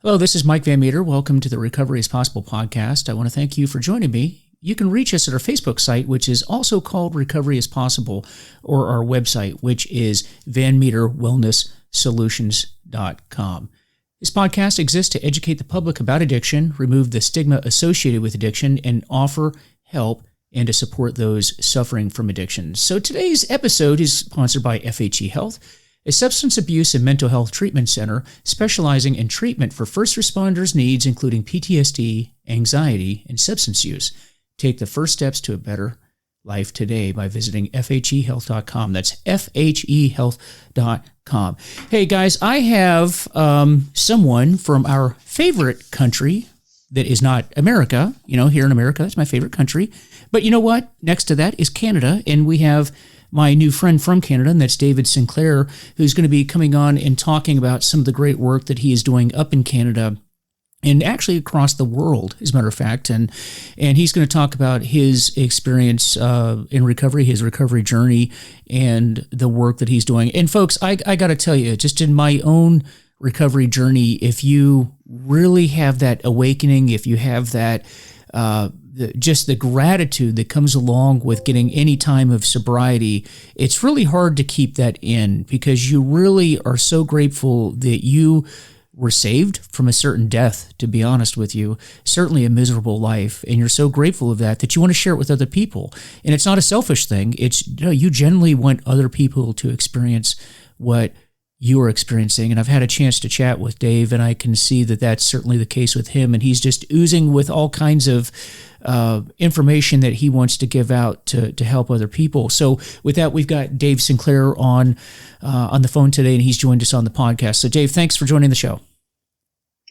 Hello, this is Mike Van Meter. Welcome to the Recovery is Possible podcast. I want to thank you for joining me. You can reach us at our Facebook site, which is also called Recovery is Possible, or our website, which is vanmeterwellnesssolutions.com. This podcast exists to educate the public about addiction, remove the stigma associated with addiction, and offer help and to support those suffering from addiction. So today's episode is sponsored by FHE Health, a substance abuse and mental health treatment center specializing in treatment for first responders' needs, including PTSD, anxiety, and substance use. Take the first steps to a better life today by visiting FHEhealth.com. That's FHEhealth.com. Hey, guys, I have someone from our favorite country that is not America. You know, here in America, it's my favorite country. But you know what? Next to that is Canada, and we have my new friend from Canada, and that's David Sinclair, who's going to be coming on and talking about some of the great work that he is doing up in Canada and actually across the world, as a matter of fact. And he's going to talk about his experience in recovery, his recovery journey, and the work that he's doing. And folks, I got to tell you, just in my own recovery journey, if you really have that awakening, if you have that just the gratitude that comes along with getting any time of sobriety, it's really hard to keep that in because you really are so grateful that you were saved from a certain death, to be honest with you, certainly a miserable life. And you're so grateful of that you want to share it with other people. And it's not a selfish thing. It's, you generally want other people to experience what you are experiencing. And I've had a chance to chat with Dave, and I can see that that's certainly the case with him. And he's just oozing with all kinds of information that he wants to give out to help other people. So with that, we've got Dave Sinclair on the phone today, and he's joined us on the podcast. So Dave, thanks for joining the show.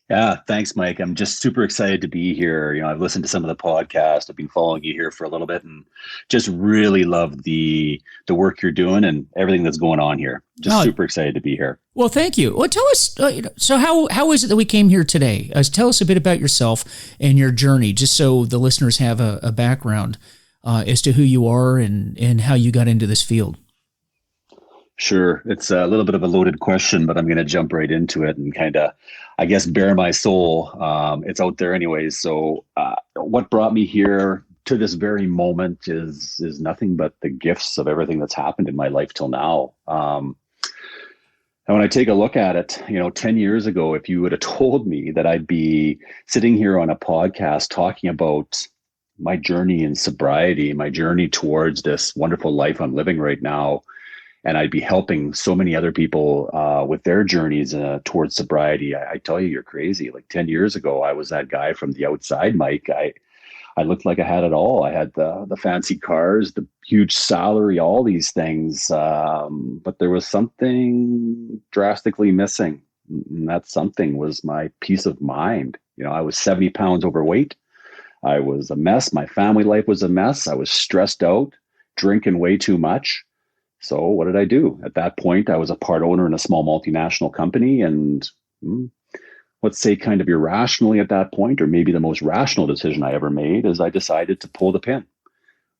Yeah, thanks, Mike. I'm just super excited to be here. You know, I've listened to some of the podcast. I've been following you here for a little bit, and just really love the work you're doing and everything that's going on here. Just super excited to be here. Well, thank you. Well, tell us. So, how is it that we came here today? Tell us a bit about yourself and your journey, just so the listeners have a background as to who you are and how you got into this field. Sure. It's a little bit of a loaded question, but I'm going to jump right into it and kind of, I guess, bare my soul. It's out there anyways. So what brought me here to this very moment is nothing but the gifts of everything that's happened in my life till now. And when I take a look at it, 10 years ago, if you would have told me that I'd be sitting here on a podcast talking about my journey in sobriety, my journey towards this wonderful life I'm living right now, and I'd be helping so many other people with their journeys towards sobriety, I tell you, you're crazy. Like 10 years ago, I was that guy from the outside, Mike. I looked like I had it all. I had the fancy cars, the huge salary, all these things. But there was something drastically missing. And that something was my peace of mind. I was 70 pounds overweight. I was a mess. My family life was a mess. I was stressed out, drinking way too much. So what did I do? At that point, I was a part owner in a small multinational company, and let's say kind of irrationally at that point, or maybe the most rational decision I ever made, is I decided to pull the pin.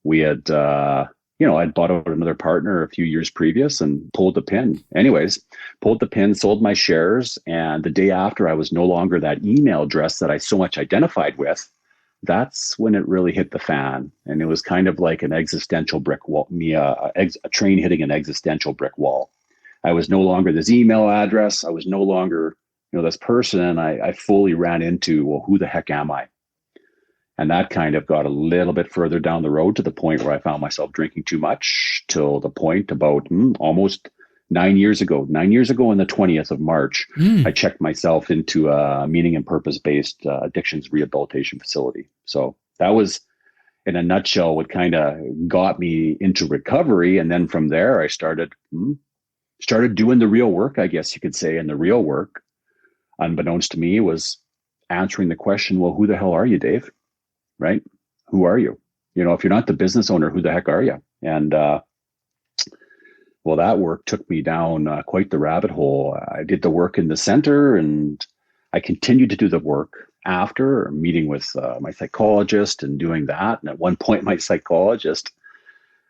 We had, I'd bought out another partner a few years previous and pulled the pin. Anyways, pulled the pin, sold my shares, and the day after I was no longer that email address that I so much identified with. That's when it really hit the fan. And it was kind of like an existential brick wall, a train hitting an existential brick wall. I was no longer this email address. I was no longer, this person. And I fully ran into, well, who the heck am I? And that kind of got a little bit further down the road to the point where I found myself drinking too much, till the point about almost 9 years ago on the 20th of March, I checked myself into a meaning and purpose-based addictions rehabilitation facility. So that was, in a nutshell, what kind of got me into recovery. And then from there, I started doing the real work, I guess you could say. And the real work, unbeknownst to me, was answering the question, well, who the hell are you, Dave? Right? Who are you? If you're not the business owner, who the heck are you? And well, that work took me down quite the rabbit hole. I did the work in the center, and I continued to do the work after meeting with my psychologist and doing that. And at one point, my psychologist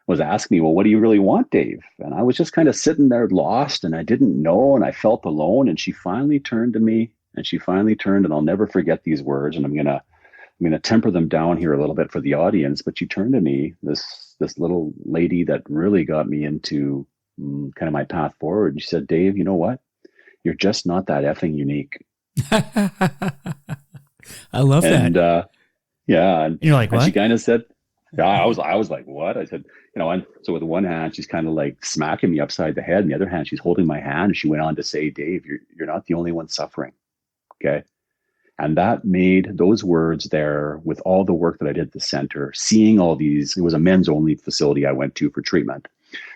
was asking me, well, what do you really want, Dave? And I was just kind of sitting there lost, and I didn't know, and I felt alone. And she finally turned to me And she finally turned, and I'll never forget these words. And I'm gonna temper them down here a little bit for the audience. But she turned to me, this little lady that really got me into kind of my path forward. And she said, "Dave, you know what? You're just not that effing unique." I love And that. yeah, And you're like, and she what? kind of said, yeah, I was like, what? I said, and so with one hand, she's kind of like smacking me upside the head, and the other hand, she's holding my hand. And she went on to say, "Dave, you're not the only one suffering." Okay. And that made those words there, with all the work that I did at the center, seeing all these, it was a men's only facility I went to for treatment,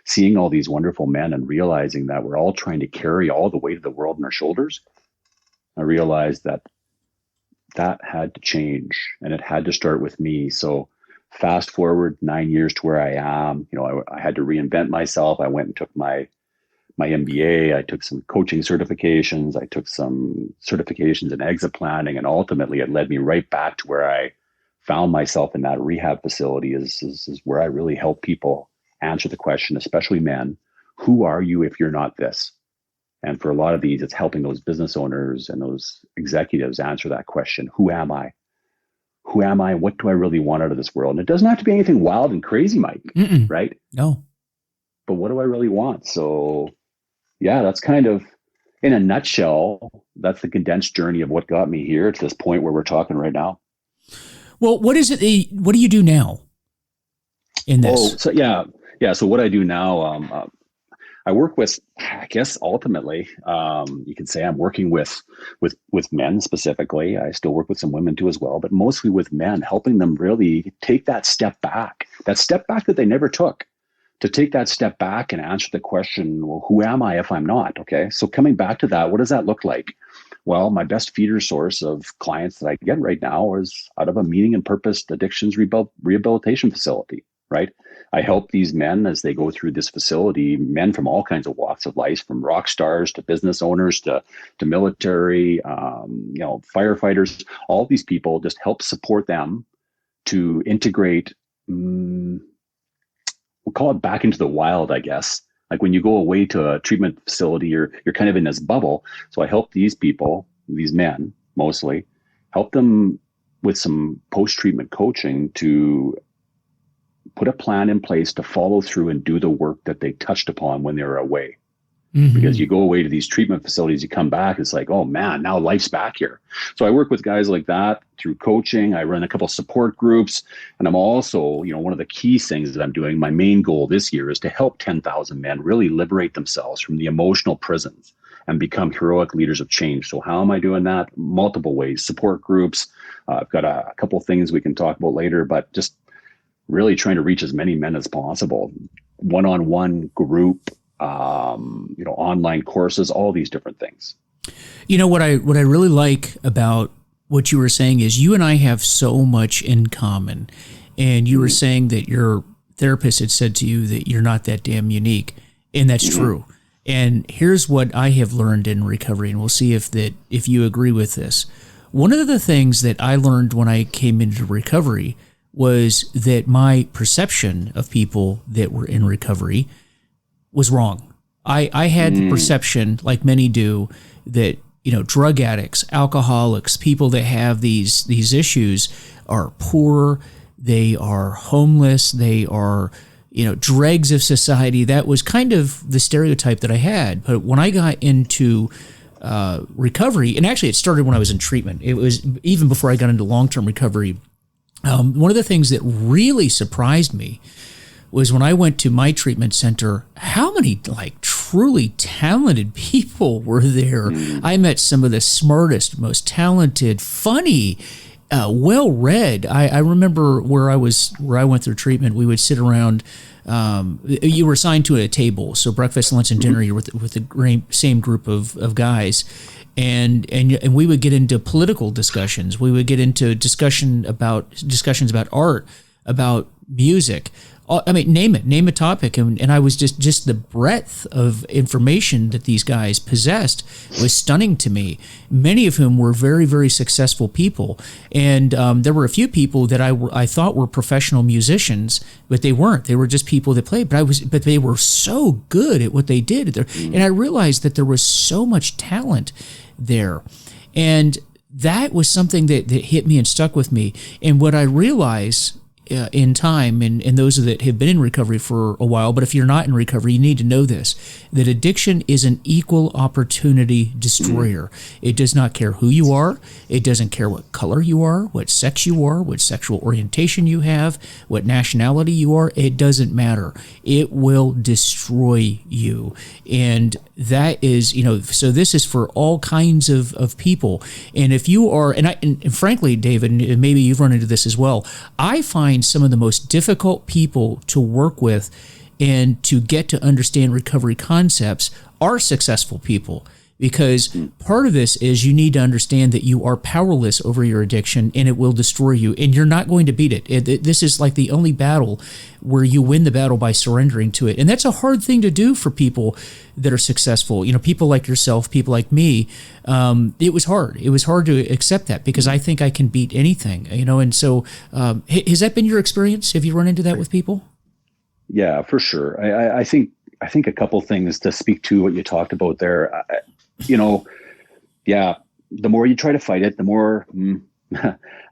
seeing all these wonderful men and realizing that we're all trying to carry all the weight of the world on our shoulders. I realized that had to change, and it had to start with me. So fast forward 9 years to where I am, I had to reinvent myself. I went and took my MBA. I took some coaching certifications. I took some certifications in exit planning, and ultimately it led me right back to where I found myself in that rehab facility is where I really help people answer the question, especially men, who are you if you're not this? And for a lot of these, it's helping those business owners and those executives answer that question. Who am I? Who am I? What do I really want out of this world? And it doesn't have to be anything wild and crazy, Mike, Mm-mm. right? No. But what do I really want? So yeah, that's kind of, in a nutshell, that's the condensed journey of what got me here to this point where we're talking right now. Well, what is it? What do you do now in Oh, this? so yeah. Yeah. So what I do now, I work with, I guess, ultimately, you can say I'm working with men specifically. I still work with some women too as well, but mostly with men, helping them really take that step back that they never took, to take that step back and answer the question, well, who am I if I'm not? Okay. So coming back to that, what does that look like? Well, my best feeder source of clients that I get right now is out of a meaning and purpose addictions rehabilitation facility, right? I help these men as they go through this facility, men from all kinds of walks of life, from rock stars to business owners to military, firefighters. All these people, just help support them to integrate. We'll call it back into the wild, I guess. Like when you go away to a treatment facility, you're kind of in this bubble. So I help these people, these men mostly, help them with some post-treatment coaching to put a plan in place to follow through and do the work that they touched upon when they were away. Because you go away to these treatment facilities, you come back, it's like, oh man, now life's back here. So I work with guys like that through coaching. I run a couple support groups, and I'm also, one of the key things that I'm doing, my main goal this year is to help 10,000 men really liberate themselves from the emotional prisons and become heroic leaders of change. So how am I doing that? Multiple ways, support groups. I've got a couple things we can talk about later, but just really trying to reach as many men as possible. One-on-one group, online courses, all these different things. What I really like about what you were saying is you and I have so much in common. And you were saying that your therapist had said to you that you're not that damn unique. And that's true. And here's what I have learned in recovery, and we'll see if you agree with this. One of the things that I learned when I came into recovery was that my perception of people that were in recovery was wrong. I had the perception, like many do, that drug addicts, alcoholics, people that have these issues are poor, they are homeless, they are dregs of society. That was kind of the stereotype that I had. But when I got into recovery, and actually it started when I was in treatment. It was even before I got into long-term recovery. One of the things that really surprised me was when I went to my treatment center, how many truly talented people were there. I met some of the smartest, most talented, funny, well-read. I remember where I went through treatment, we would sit around, you were assigned to a table. So breakfast, lunch, and dinner, you're with the same group of guys. And we would get into political discussions. We would get into discussions about art, about music. I mean, name a topic, and I was just the breadth of information that these guys possessed was stunning to me. Many of whom were very, very successful people, and there were a few people that I thought were professional musicians, but they weren't. They were just people that played. But they were so good at what they did, and I realized that there was so much talent there. And that was something that hit me and stuck with me. And what I realized in time, and those that have been in recovery for a while, but if you're not in recovery, you need to know this, that addiction is an equal opportunity destroyer. It does not care who you are. It doesn't care what color you are, what sex you are, what sexual orientation you have, what nationality you are. It doesn't matter. It will destroy you. And that is, so this is for all kinds of people. And if you are, and frankly, David, and maybe you've run into this as well, I find some of the most difficult people to work with and to get to understand recovery concepts are successful people. Because part of this is you need to understand that you are powerless over your addiction and it will destroy you, and you're not going to beat it. This is like the only battle where you win the battle by surrendering to it. And that's a hard thing to do for people that are successful. People like yourself, people like me. It was hard. It was hard to accept that because I think I can beat anything, And so has that been your experience? Have you run into that with people? Yeah, for sure. I think a couple things to speak to what you talked about there. The more you try to fight it, the more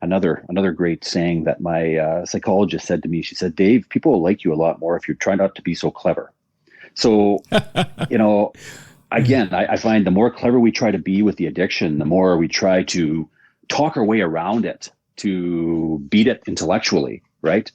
another great saying that my psychologist said to me. She said, Dave, people will like you a lot more if you try not to be so clever. So, again, I find the more clever we try to be with the addiction, the more we try to talk our way around it, to beat it intellectually, right?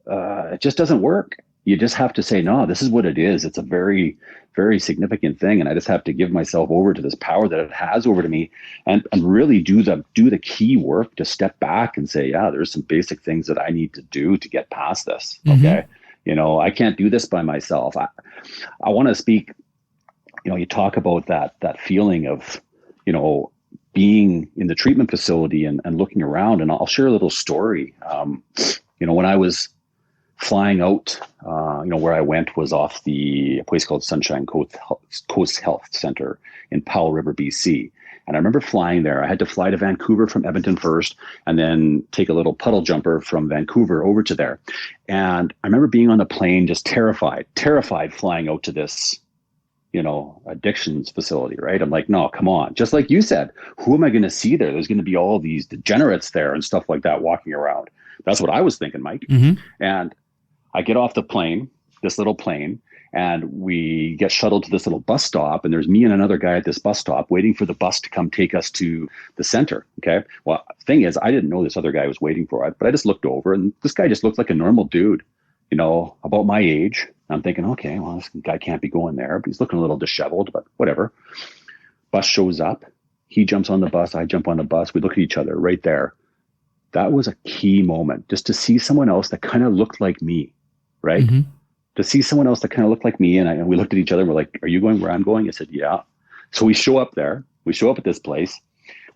It just doesn't work. You just have to say, no, this is what it is. It's a very, very significant thing. And I just have to give myself over to this power that it has over to me and really do the key work to step back and say, yeah, there's some basic things that I need to do to get past this. Okay. I can't do this by myself. I want to speak, you talk about that feeling of, being in the treatment facility and looking around, and I'll share a little story. When I was flying out, where I went was off a place called Sunshine Coast Health Center in Powell River, BC. And I remember flying there. I had to fly to Vancouver from Edmonton first, and then take a little puddle jumper from Vancouver over to there. And I remember being on the plane, just terrified flying out to this, addictions facility, right? I'm like, no, come on. Just like you said, who am I going to see there? There's going to be all these degenerates there and stuff like that walking around. That's what I was thinking, Mike. And I get off the plane, this little plane, and we get shuttled to this little bus stop. And there's me and another guy at this bus stop waiting for the bus to come take us to the center. Okay. Well, the thing is, I didn't know this other guy was waiting for it, but I just looked over and this guy just looked like a normal dude, about my age. I'm thinking, okay, well, this guy can't be going there, but he's looking a little disheveled, but whatever. Bus shows up. He jumps on the bus. I jump on the bus. We look at each other right there. That was a key moment, just to see someone else that kind of looked like me. Right? To see someone else that kind of looked like me. And we looked at each other and we're like, are you going where I'm going? I said, yeah. So we show up there. We show up at this place.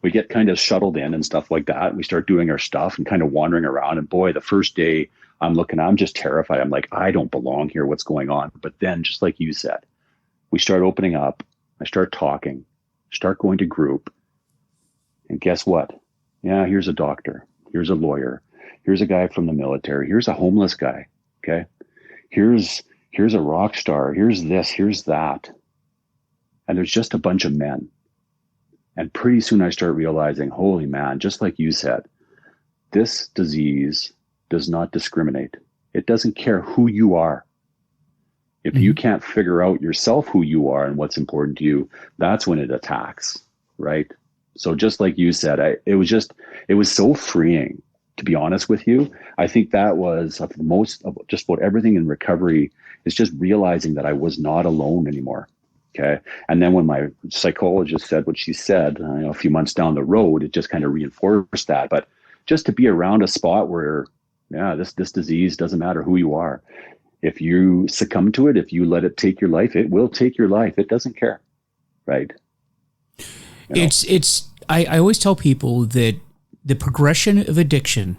We get kind of shuttled in and stuff like that. We start doing our stuff and kind of wandering around. And boy, the first day I'm just terrified. I'm like, I don't belong here. What's going on? But then, just like you said, we start opening up. I start talking, start going to group. And guess what? Yeah, here's a doctor. Here's a lawyer. Here's a guy from the military. Here's a homeless guy. Okay. Here's a rock star. Here's this, here's that. And there's just a bunch of men. And pretty soon I start realizing, holy man, just like you said, this disease does not discriminate. It doesn't care who you are. If you can't figure out yourself who you are and what's important to you, that's when it attacks, right? So just like you said, it was so freeing. To be honest with you, I think that was the most of just about everything in recovery is just realizing that I was not alone anymore. Okay. And then when my psychologist said what she said, a few months down the road, it just kind of reinforced that. But just to be around a spot where, this disease doesn't matter who you are. If you succumb to it, if you let it take your life, it will take your life. It doesn't care. Right. I always tell people that the progression of addiction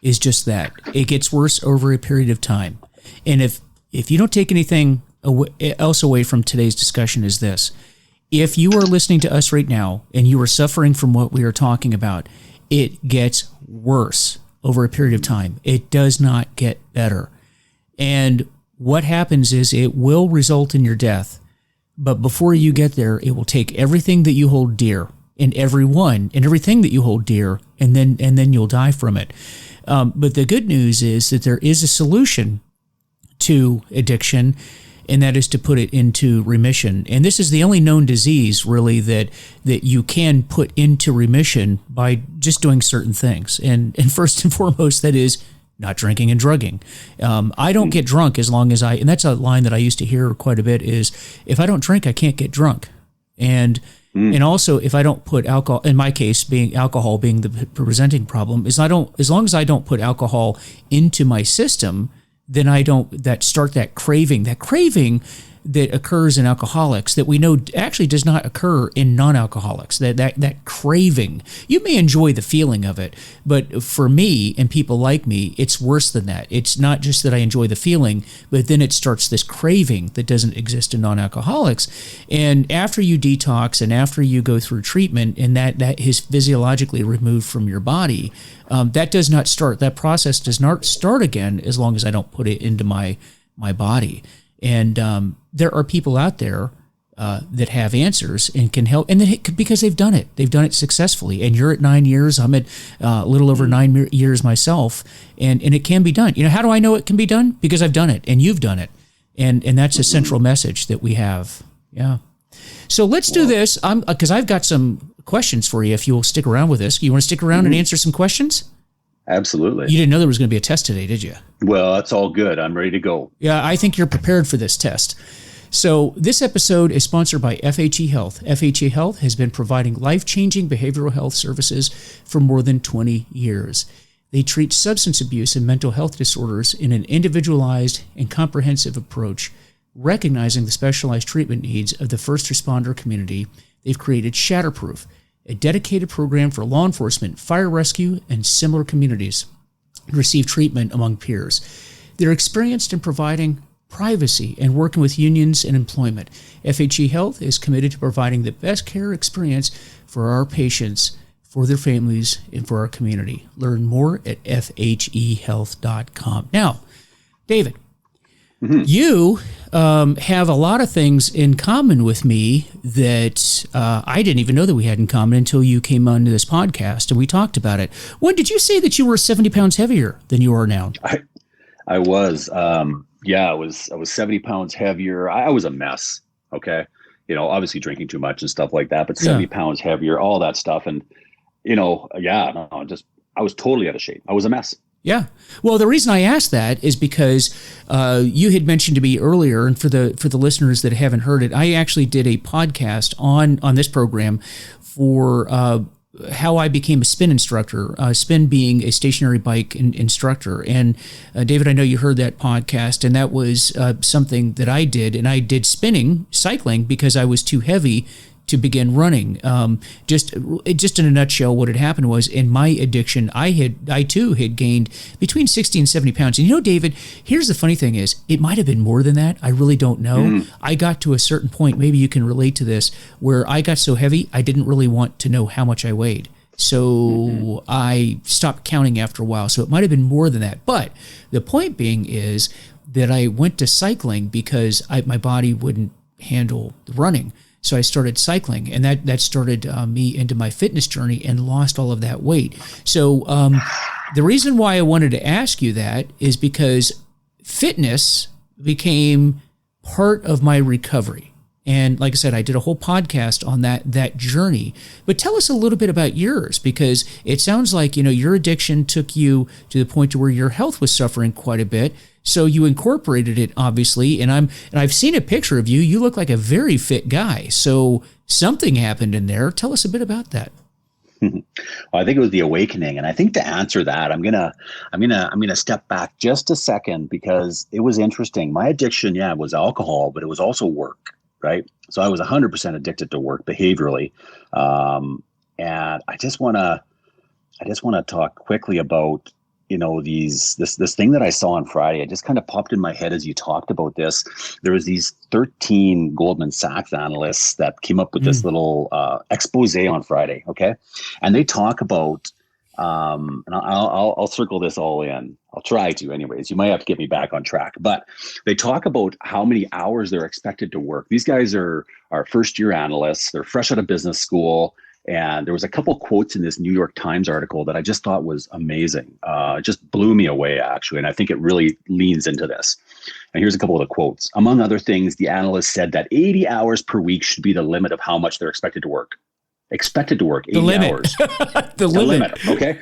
is just that. It gets worse over a period of time. And if you don't take anything else away from today's discussion is this. If you are listening to us right now and you are suffering from what we are talking about, it gets worse over a period of time. It does not get better. And what happens is it will result in your death. But before you get there, it will take everything that you hold dear. in everyone and everything that you hold dear, and then you'll die from it. But the good news is that there is a solution to addiction, and that is to put it into remission. And this is the only known disease, really, that you can put into remission by just doing certain things. And first and foremost, that is not drinking and drugging. I don't get drunk as long as and that's a line that I used to hear quite a bit, is if I don't drink, I can't get drunk. And also, if I don't put alcohol, in my case, alcohol being the presenting problem, as long as I don't put alcohol into my system, then I don't start that craving that occurs in alcoholics that we know actually does not occur in non-alcoholics. That craving, you may enjoy the feeling of it, but for me and people like me, it's worse than that. It's not just that I enjoy the feeling, but then it starts this craving that doesn't exist in non-alcoholics. And after you detox and after you go through treatment and that is physiologically removed from your body, that process does not start again as long as I don't put it into my body. And there are people out there that have answers and can help, and because they've done it successfully. And you're at 9 years, I'm at a little over 9 years myself, and it can be done. You know, how do I know it can be done? Because I've done it, and you've done it, and that's a central message that we have. Yeah. So let's do this, because I've got some questions for you. If you will stick around with us, you want to stick around and answer some questions? Absolutely. You didn't know there was going to be a test today, did you? Well, that's all good. I'm ready to go. Yeah, I think you're prepared for this test. So this episode is sponsored by FHE Health. FHE Health has been providing life-changing behavioral health services for more than 20 years. They treat substance abuse and mental health disorders in an individualized and comprehensive approach. Recognizing the specialized treatment needs of the first responder community, they've created Shatterproof, a dedicated program for law enforcement, fire rescue, and similar communities to receive treatment among peers. They're experienced in providing privacy and working with unions and employment. FHE Health is committed to providing the best care experience for our patients, for their families, and for our community. Learn more at fhehealth.com. Now, David, you have a lot of things in common with me that I didn't even know that we had in common until you came onto this podcast and we talked about it. When did you say that you were 70 pounds heavier than you are now? I was. I was 70 pounds heavier. I was a mess. Okay. You know, obviously drinking too much and stuff like that, but 70 pounds heavier, all that stuff. And, I was totally out of shape. I was a mess. Yeah. Well, the reason I asked that is because you had mentioned to me earlier, and for the listeners that haven't heard it, I actually did a podcast on this program for how I became a spin instructor, spin being a stationary bike instructor. And David, I know you heard that podcast, and that was something that I did, and I did cycling, because I was too heavy to begin running. Just in a nutshell, what had happened was, in my addiction, I too had gained between 60 and 70 pounds. And David, here's the funny thing is, it might have been more than that. I really don't know. I got to a certain point, maybe you can relate to this, where I got so heavy, I didn't really want to know how much I weighed. So I stopped counting after a while. So it might have been more than that. But the point being is that I went to cycling because my body wouldn't handle the running. So I started cycling, and that started me into my fitness journey and lost all of that weight. So the reason why I wanted to ask you that is because fitness became part of my recovery. And like I said, I did a whole podcast on that journey. But tell us a little bit about yours, because it sounds like, your addiction took you to the point to where your health was suffering quite a bit. So you incorporated it, obviously, and I've seen a picture of you. You look like a very fit guy. So something happened in there. Tell us a bit about that. Well, I think it was the awakening, and I think to answer that, I'm gonna step back just a second, because it was interesting. My addiction, was alcohol, but it was also work, right? So I was 100% addicted to work behaviorally, and I just want to talk quickly about this thing that I saw on Friday. It just kind of popped in my head as you talked about this. There was these 13 Goldman Sachs analysts that came up with this little expose on Friday. Okay. And they talk about, and I'll circle this all in. I'll try to anyways. You might have to get me back on track, but they talk about how many hours they're expected to work. These guys are first year analysts. They're fresh out of business school. And there was a couple quotes in this New York Times article that I just thought was amazing. It just blew me away, actually. And I think it really leans into this. And here's a couple of the quotes. Among other things, the analyst said that 80 hours per week should be the limit of how much they're expected to work. Expected to work 80 hours. The limit. Okay.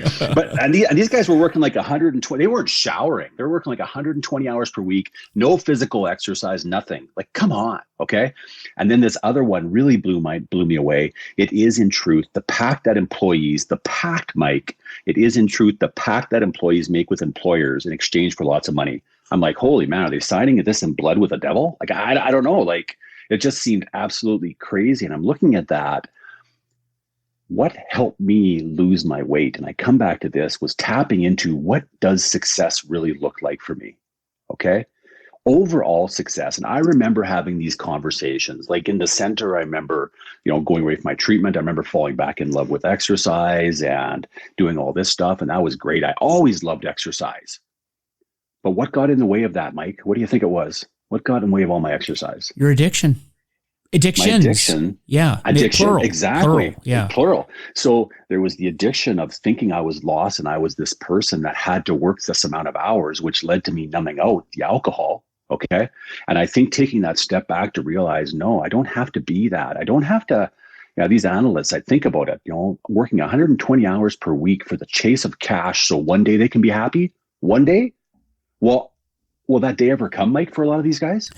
And these guys were working like 120. They weren't showering. They were working like 120 hours per week. No physical exercise, nothing. Like, come on. Okay. And then this other one really blew me away. It is in truth the pact that employees, Mike, it is in truth the pact that employees make with employers in exchange for lots of money. I'm like, holy man, are they signing this in blood with the devil? Like, I don't know. Like, it just seemed absolutely crazy. And I'm looking at that. What helped me lose my weight, and I come back to this, was tapping into what does success really look like for me, okay? Overall success. And I remember having these conversations. Like in the center, I remember, going away from my treatment. I remember falling back in love with exercise and doing all this stuff, and that was great. I always loved exercise. But what got in the way of that, Mike? What do you think it was? What got in the way of all my exercise? Your addiction. Addictions. My addiction. Yeah. Addiction. Plural. Exactly. Plural. Yeah. Plural. So there was the addiction of thinking I was lost and I was this person that had to work this amount of hours, which led to me numbing out the alcohol. Okay. And I think taking that step back to realize, no, I don't have to be that. I don't have to, these analysts, I think about it, working 120 hours per week for the chase of cash. So one day they can be happy. One day. Well, will that day ever come, Mike, for a lot of these guys?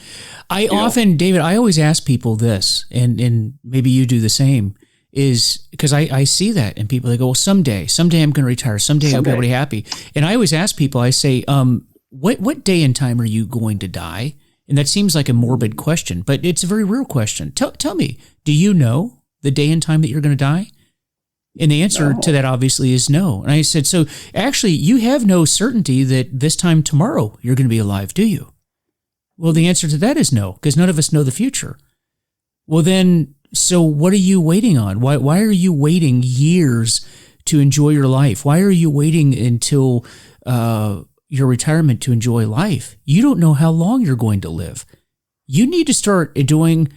David, I always ask people this, and maybe you do the same, is because I see that and people, they go, well, someday I'm going to retire. Someday I'll be able to be happy. And I always ask people, I say, what day and time are you going to die? And that seems like a morbid question, but it's a very real question. Tell me, do you know the day and time that you're going to die? And the answer to that obviously is no. And I said, so actually you have no certainty that this time tomorrow you're going to be alive, do you? Well, the answer to that is no, because none of us know the future. Well then, so what are you waiting on? Why are you waiting years to enjoy your life? Why are you waiting until your retirement to enjoy life? You don't know how long you're going to live. You need to start doing,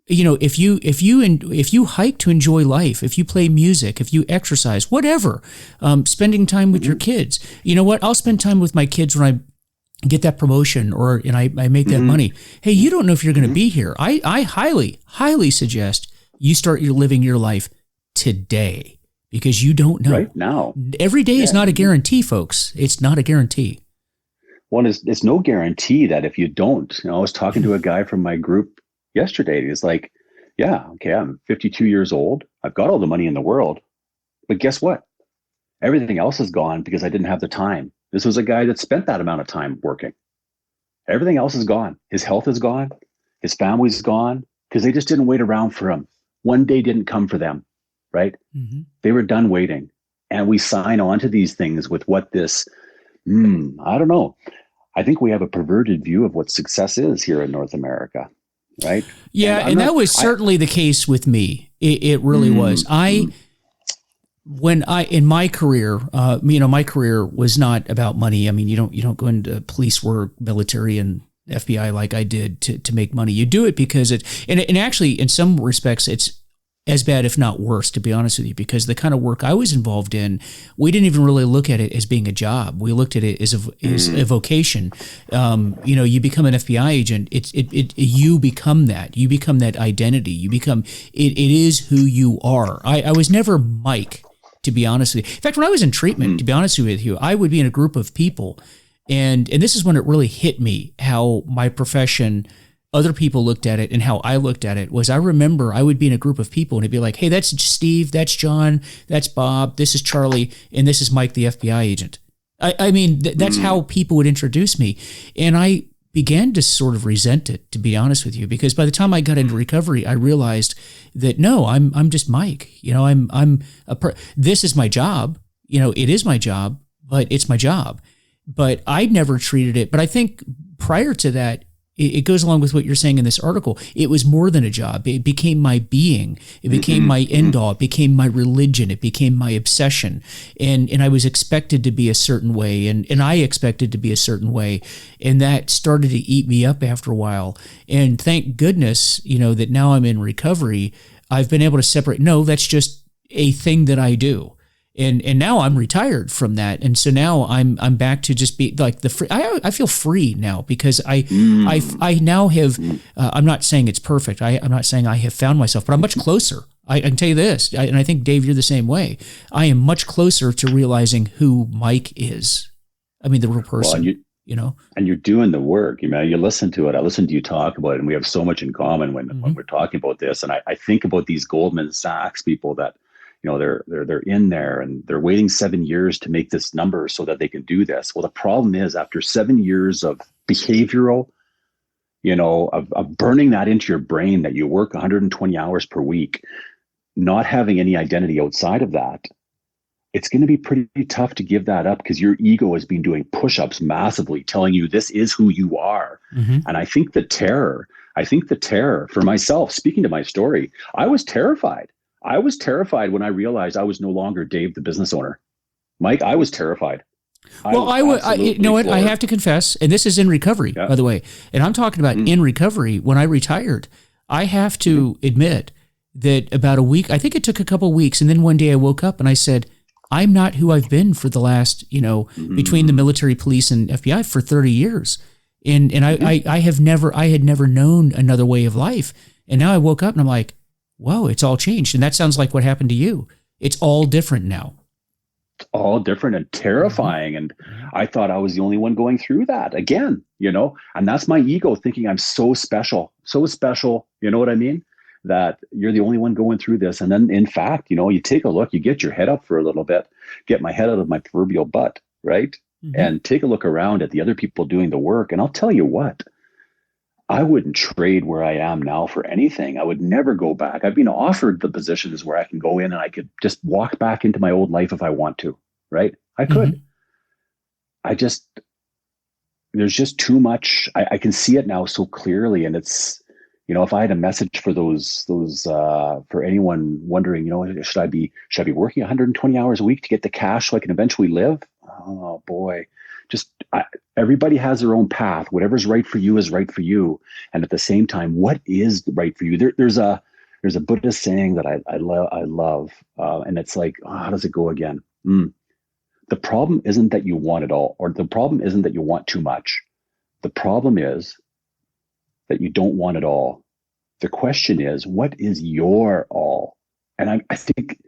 if you hike to enjoy life, if you play music, if you exercise, whatever, spending time with your kids. You know what? I'll spend time with my kids when I get that promotion and I make that money. Hey, you don't know if you're going to be here. I highly, highly suggest you start living your life today because you don't know. Right now. Every day is not a guarantee, folks. It's not a guarantee. Well, it's no guarantee that if you don't, I was talking to a guy from my group yesterday. He's like, yeah, okay, I'm 52 years old. I've got all the money in the world. But guess what? Everything else is gone because I didn't have the time. This was a guy that spent that amount of time working. Everything else is gone. His health is gone. His family's gone because they just didn't wait around for him. One day didn't come for them, right? Mm-hmm. They were done waiting. And we sign on to these things with what this, I don't know. I think we have a perverted view of what success is here in North America. Right. Yeah. And that was certainly the case with me. It really was. In my career, my career was not about money. I mean, you don't go into police work, military and FBI like I did to make money. You do it because and actually in some respects, it's as bad, if not worse, to be honest with you, because the kind of work I was involved in, we didn't even really look at it as being a job. We looked at it as a vocation. You become an FBI agent. You become that. You become that identity. You become, it is who you are. I was never Mike, to be honest with you. In fact, when I was in treatment, to be honest with you, I would be in a group of people, and this is when it really hit me how my profession, other people looked at it and how I looked at it was I remember I would be in a group of people and it'd be like, hey, that's Steve, that's John, that's Bob, this is Charlie, and this is Mike, the FBI agent. That's how people would introduce me. And I began to sort of resent it, to be honest with you, because by the time I got into recovery, I realized that no, I'm just Mike. This is my job. It is my job, but it's my job. But I never treated it. But I think prior to that, it goes along with what you're saying in this article. It was more than a job. It became my being. It became my end all. It became my religion. It became my obsession. And I was expected to be a certain way, and I expected to be a certain way. And that started to eat me up after a while. And thank goodness, that now I'm in recovery, I've been able to separate. No, that's just a thing that I do. And now I'm retired from that, and so now I'm back to just be like the free. I feel free now because I now have. I'm not saying it's perfect. I'm not saying I have found myself, but I'm much closer. I can tell you this, and I think Dave, you're the same way. I am much closer to realizing who Mike is. I mean, the real person. Well, you know, and you're doing the work. You know, you listen to it. I listen to you talk about it, and we have so much in common when we're talking about this. And I think about these Goldman Sachs people that, you know, they're in there and they're waiting 7 years to make this number so that they can do this. Well, the problem is after 7 years of behavioral, you know, of burning that into your brain that you work 120 hours per week, not having any identity outside of that, it's going to be pretty tough to give that up because your ego has been doing push-ups massively, telling you this is who you are. And I think the terror for myself, speaking to my story, I was terrified. I was terrified when I realized I was no longer Dave, the business owner. Mike, I was terrified. Well, you know what? I have to confess, and this is in recovery, by the way, and I'm talking about in recovery. When I retired, I have to admit that about a week, I think it took a couple of weeks, and then one day I woke up and I said, I'm not who I've been for the last, you know, between the military, police, and FBI for 30 years. And I had never known another way of life. And now I woke up and I'm like, whoa, it's all changed. And that sounds like what happened to you. It's all different now. All different and terrifying. And I thought I was the only one going through that again, you know, and that's my ego thinking I'm so special. You know what I mean? That you're the only one going through this. And then in fact, you know, you take a look, you get your head up for a little bit, get my head out of my proverbial butt, right? And take a look around at the other people doing the work. And I'll tell you what, I wouldn't trade where I am now for anything. I would never go back. I've been offered the positions where I can go in and I could just walk back into my old life if I want to, right? I could. There's just too much. I can see it now so clearly. And it's, you know, if I had a message for for anyone wondering, you know, should I be working 120 hours a week to get the cash so I can eventually live? Oh boy, everybody has their own path. Whatever's right for you is right for you. And at the same time, what is right for you? There's a Buddhist saying that I love, and it's like, how does it go again? The problem isn't that you want it all, or the problem isn't that you want too much. The problem is that you don't want it all. The question is, what is your all? And I think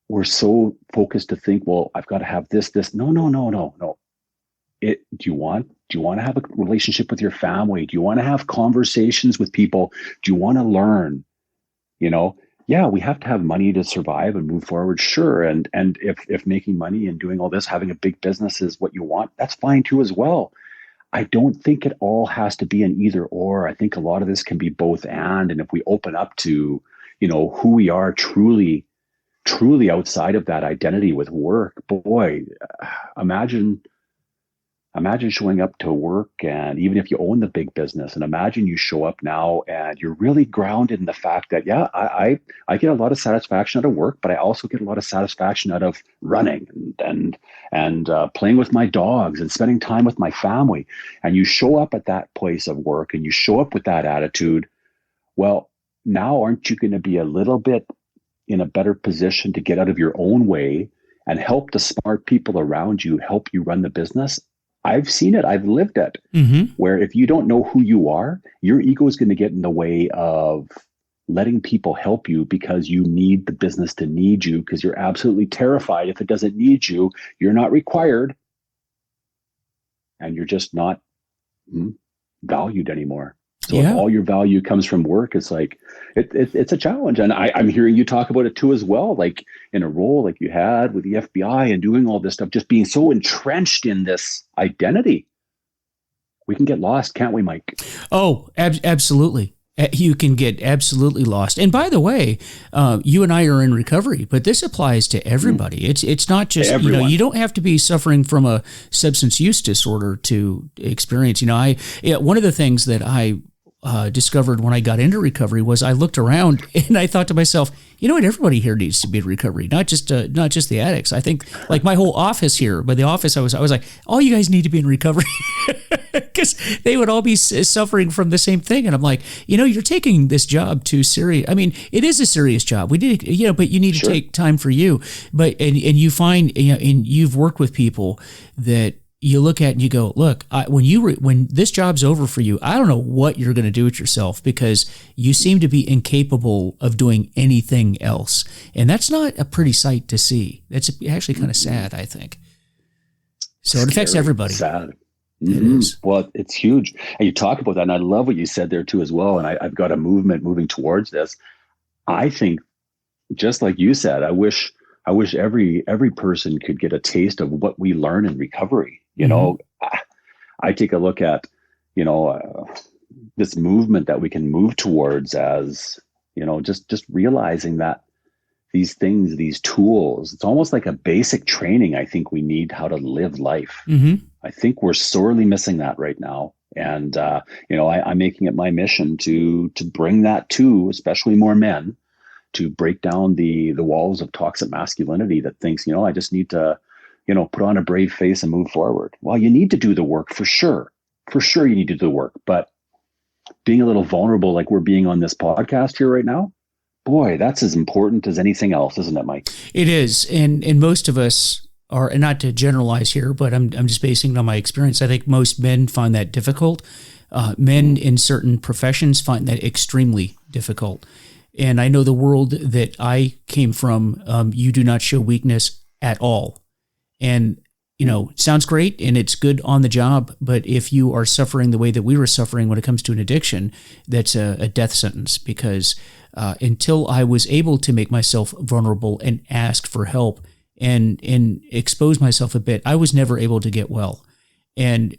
we're so focused to think, well, I've got to have this. No. Do you want to have a relationship with your family? Do you want to have conversations with people? Do you want to learn? You know, yeah, we have to have money to survive and move forward. Sure. And if making money and doing all this, having a big business is what you want, that's fine too as well. I don't think it all has to be an either or. I think a lot of this can be both and if we open up to, you know, who we are truly outside of that identity with work, boy, imagine showing up to work, and even if you own the big business, and imagine you show up now and you're really grounded in the fact that, yeah, I get a lot of satisfaction out of work, but I also get a lot of satisfaction out of running and playing with my dogs and spending time with my family. And you show up at that place of work and you show up with that attitude. Well, now aren't you going to be a little bit in a better position to get out of your own way and help the smart people around you help you run the business? I've seen it. I've lived it. Where if you don't know who you are, your ego is going to get in the way of letting people help you because you need the business to need you, because you're absolutely terrified if it doesn't need you, you're not required, and you're just not valued anymore. So if all your value comes from work, it's like, it's a challenge. And I'm hearing you talk about it too as well, like in a role like you had with the FBI and doing all this stuff, just being so entrenched in this identity. We can get lost, can't we, Mike? Oh, absolutely. You can get absolutely lost. And by the way, you and I are in recovery, but this applies to everybody. It's not just, you know, you don't have to be suffering from a substance use disorder to experience, you know, one of the things that I discovered when I got into recovery was I looked around and I thought to myself, you know what, everybody here needs to be in recovery, not just the addicts. I think like my whole office here, by the office I was like, all you guys need to be in recovery because they would all be suffering from the same thing. And I'm like, you're taking this job too serious. I mean, it is a serious job. We did, but you need to take time for you. But and you find, and you've worked with people that you look at and you go, look, when this job's over for you, I don't know what you're going to do with yourself because you seem to be incapable of doing anything else. And that's not a pretty sight to see. That's actually kind of sad, I think. So it affects everybody. Sad. Mm-hmm. Well, it's huge. And you talk about that, and I love what you said there too as well. And I've got a movement moving towards this. I think, just like you said, I wish every person could get a taste of what we learn in recovery. I take a look at, this movement that we can move towards as, just realizing that these things, these tools, it's almost like a basic training. I think we need how to live life. Mm-hmm. I think we're sorely missing that right now. And, I'm making it my mission to bring that to, especially more men, to break down the walls of toxic masculinity that thinks, I just need to, put on a brave face and move forward. Well, you need to do the work for sure. For sure, you need to do the work. But being a little vulnerable, like we're being on this podcast here right now, boy, that's as important as anything else, isn't it, Mike? It is. And most of us are, and not to generalize here, but I'm just basing it on my experience. I think most men find that difficult. Men in certain professions find that extremely difficult. And I know the world that I came from, you do not show weakness at all. And, sounds great and it's good on the job. But if you are suffering the way that we were suffering when it comes to an addiction, that's a death sentence because until I was able to make myself vulnerable and ask for help and expose myself a bit, I was never able to get well. And,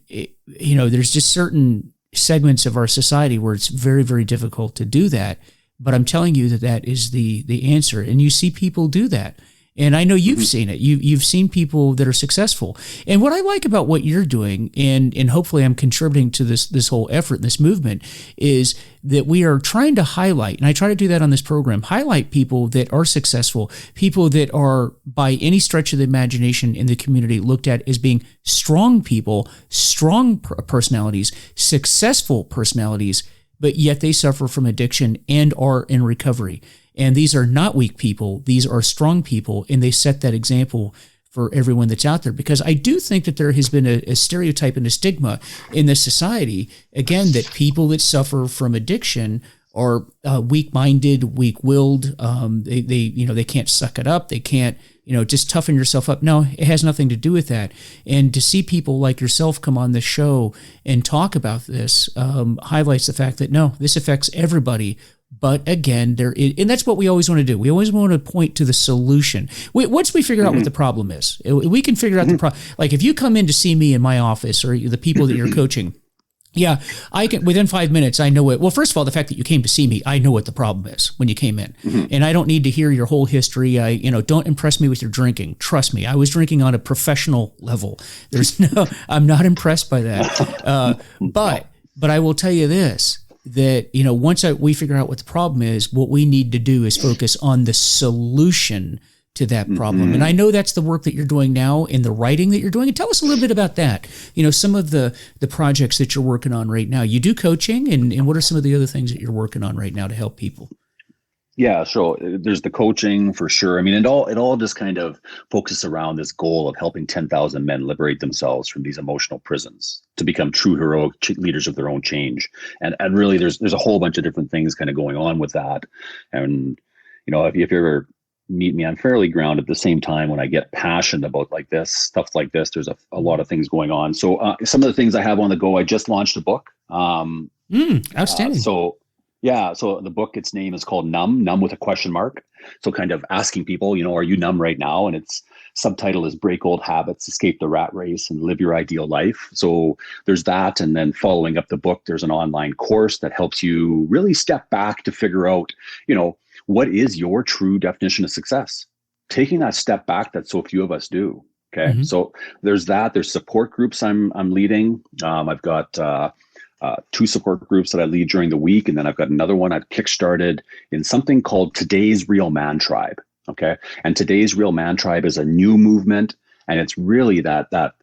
there's just certain segments of our society where it's very, very difficult to do that. But I'm telling you that is the answer. And you see people do that. And I know you've seen it. You've seen people that are successful. And what I like about what you're doing, and hopefully I'm contributing to this whole effort, this movement, is that we are trying to highlight, and I try to do that on this program, highlight people that are successful, people that are, by any stretch of the imagination in the community, looked at as being strong people, strong personalities, successful personalities, but yet they suffer from addiction and are in recovery. And these are not weak people. These are strong people, and they set that example for everyone that's out there. Because I do think that there has been a stereotype and a stigma in this society, again, that people that suffer from addiction are weak-minded, weak-willed. They can't suck it up. They can't, just toughen yourself up. No, it has nothing to do with that. And to see people like yourself come on the show and talk about this highlights the fact that, no, this affects everybody. But again, and that's what we always want to do. We always want to point to the solution. Once we figure out what the problem is, we can figure out the problem. Like if you come in to see me in my office or the people that you're coaching, yeah, I can, within 5 minutes, I know it. Well, first of all, the fact that you came to see me, I know what the problem is when you came in. And I don't need to hear your whole history. Don't impress me with your drinking. Trust me, I was drinking on a professional level. I'm not impressed by that. But I will tell you this, that, once we figure out what the problem is, what we need to do is focus on the solution to that problem. And I know that's the work that you're doing now in the writing that you're doing. And tell us a little bit about that. Some of the projects that you're working on right now. You do coaching, and what are some of the other things that you're working on right now to help people? Yeah, sure. There's the coaching for sure. I mean, it all just kind of focuses around this goal of helping 10,000 men liberate themselves from these emotional prisons to become true heroic leaders of their own change. And really, there's a whole bunch of different things kind of going on with that. And if you ever meet me on fairly ground at the same time, when I get passionate about stuff like this, there's a lot of things going on. So some of the things I have on the go, I just launched a book. Outstanding. So the book, its name is called Numb with a question mark. So kind of asking people, are you numb right now? And its subtitle is Break Old Habits, Escape the Rat Race, and Live Your Ideal Life. So there's that. And then following up the book, there's an online course that helps you really step back to figure out, what is your true definition of success? Taking that step back that so few of us do. Okay. So there's that. There's support groups I'm leading. I've got two support groups that I lead during the week. And then I've got another one I've kickstarted in something called Today's Real Man Tribe. Okay. And Today's Real Man Tribe is a new movement. And it's really that